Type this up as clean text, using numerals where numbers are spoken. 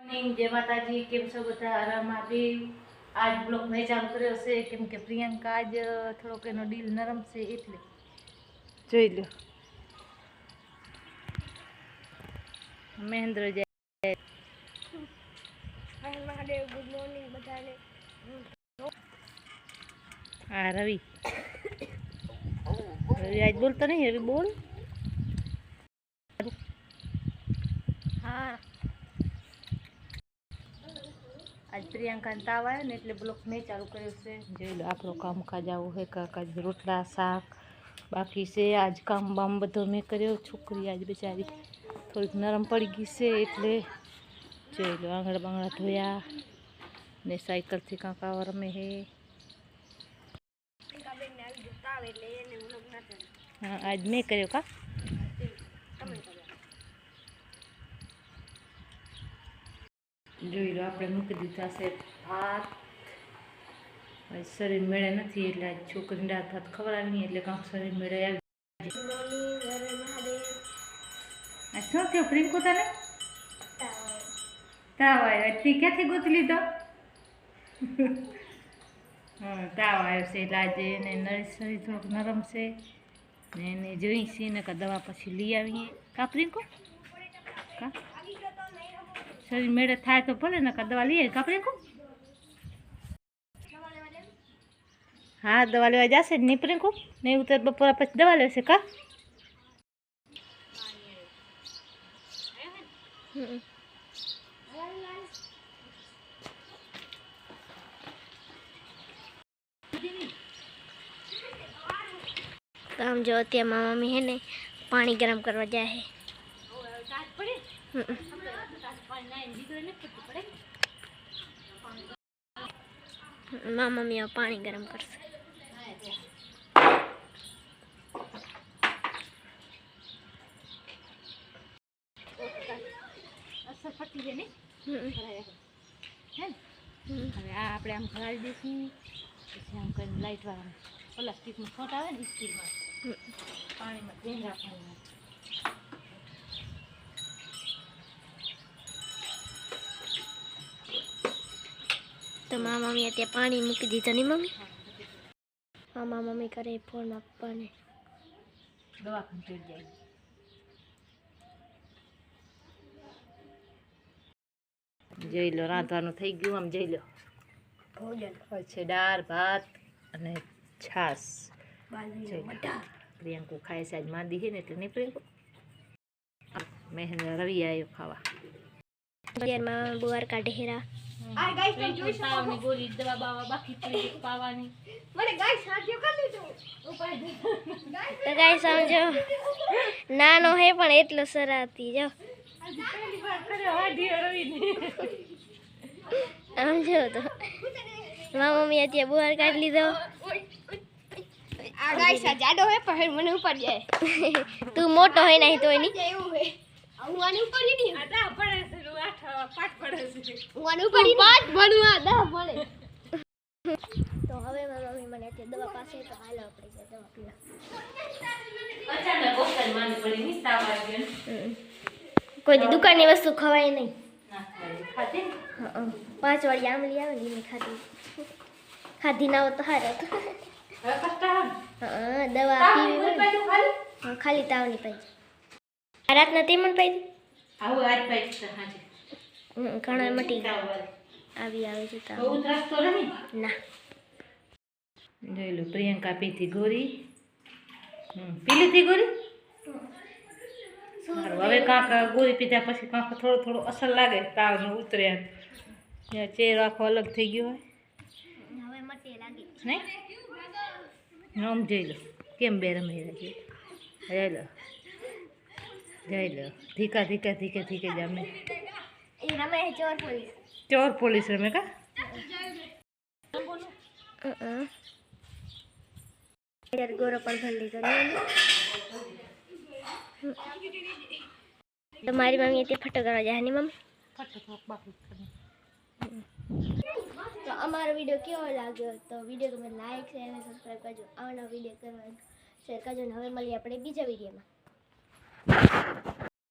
जय माताजी केम छो बधा आराम महादेव। आज ब्लॉग नहीं चालू कर्यो छे केम के प्रियंका आज थोड़ोक एनो डील नरम छे એટલે જોઈ લો। મહેન્દ્ર જય महादेव गुड मॉर्निंग बधाने। हाँ रवि रवि आज बोलता नहीं रवि बोल। हाँ आज प्रियंका ने ताव आयो ने એટલે બ્લોક નહીં ચાલુ કર્યો છે। જોઈ લો આપણો કામકાજ આવું હે કાકાજ રોટલા શાક બાકી છે। આજ કામ બામ બધો મેં કર્યો। છોકરી આજ બેચારી થોડીક નરમ પડી ગઈ છે એટલે જોઈ લો આંગળા બાંગળા ધોયા ને સાયકલ થી કાકા રમે હે। हाँ आज मैं कर्यो का જોઈ લો આપણે મૂકી દીધા છે ભાત। શરીર મેળે નથી એટલે આજ છોકરીને દાળ ભાત ખવડાવી એટલે કાંક શરીર મેળે આવી। આ શું થયું પ્રિયંકો તને તાવ આવ્યો? તે ક્યાંથી ગોતી લીધો? હા તાવ આવ્યો છે એટલે આજે એને શરીર થોડુંક નરમ છે ને એને જોઈ છીએ ને દવા પછી લઈ આવીએ કા પ્રિયંકો કા शरीर मेरे थाय तो भले ना दवा लीए कपड़े को। हाँ दवा लेवा जासे निपरे को नहीं उतर बपोरा पछी दवा लेसे का। तो हम जो होती है मामा मम्मी है ने पानी गरम करवा जाए है। मामा मम्मी अब पानी गरम कर से। असर पट्टी है नहीं है હવે આ આપણે આમ ખરાડી દઈશું પછી આમ કરીને લાઈટ વાળા પ્લાસ્ટિકમાં છોટ આવે ને સ્ટીલમાં પાણીમાં ધ્યાન રાખવાનું। तो मामा मम्मी अत्या पानी मूकी दीधो नहीं मम्मी। हाँ मामा मम्मी करे फोन पप्पा ने दवा कंप्लीट जाए। જોઈ લો રાંધવાનું થઈ ગયું આમ જોઈ લો ભોજન છે દાળ ભાત અને છાશ પ્રિયંકુ ખાય છે આજ માંદી છે ને એટલે નહીં પ્રિયંકુ મહેન્દ્ર રવિ આવ્યો ખાવા। માં બુવાર કાઢે હેરા આ ગાઈસ તમે જોઈ શકો તાવની ગોળી દવા બાવા બાકી પડી પાવાની મને ગાઈસ સાધ્યો કરી લીધો તો ગાઈસ સમજો નાનો હે પણ એટલો સરાતી જો આજે પહેલી વાર કર્યો વાઢી રવિને સમજો તો મારા મમ્મી અત્યારે બુવાર કાઢી લીધો। આ ગાઈસ આ જાડો હે પણ મને ઉપર જાય તું મોટો હે નહીં તોય નહીં એવું હે હું આની ઉપર નહીં આડા પડે છે પાઠ પડે છે હું આની ઉપર પાઠ ભણવા દા પડે। તો હવે મારા મમ્મી મને તે દવા પાસે તો હાલો આપણે જે દવા પીવા અચાનક બોતલ માંડી પડી ની તાવ આવી ગયો। કોઈ દુકાનની વસ્તુ ખવાય નહીં ના ખાધી હા 5 વાળી આમલી આવે ને ખાધી ના હો તો હારે તો હવે કષ્ટા હા દવા પીવી હા ખાલી તાવની પાઈ રાતના તે મન પાઈ આવું આજ પાઈ છે હાજી ઘણા મટી આવી આવે છે તાવ બહુ ત્રાસ તો નહીં ના। જોઈ લો પ્રિયંકા પીતી ગોરી પી લીધી ગોરી સારું હવે કાંક ગોળી પીધા પછી કાંક થોડો થોડો અસર લાગે તાવનો ઉતરે ત્યાં ચહેરો આખો અલગ થઈ ગયો હોય હવે મટી લાગી નહીં આમ જોઈ લો કેમ બે રમી રાખી જોઈ લો ધીકા ધીકા ધીકે ધીકે જમે એ રમે ચોર પોલીસ ચોર પોલીસ રમે કા यार गोरा पर भर लीजिए तुम्हारी मम्मी इतनी फटो करा जाए नहीं मम्मी तो हमारा वीडियो क्यों लगे तो वीडियो को लाइक शेयर और सब्सक्राइब करजो। आना वीडियो शेयर करजो। हमें मळीए આપણે બીજા વિડિયોમાં।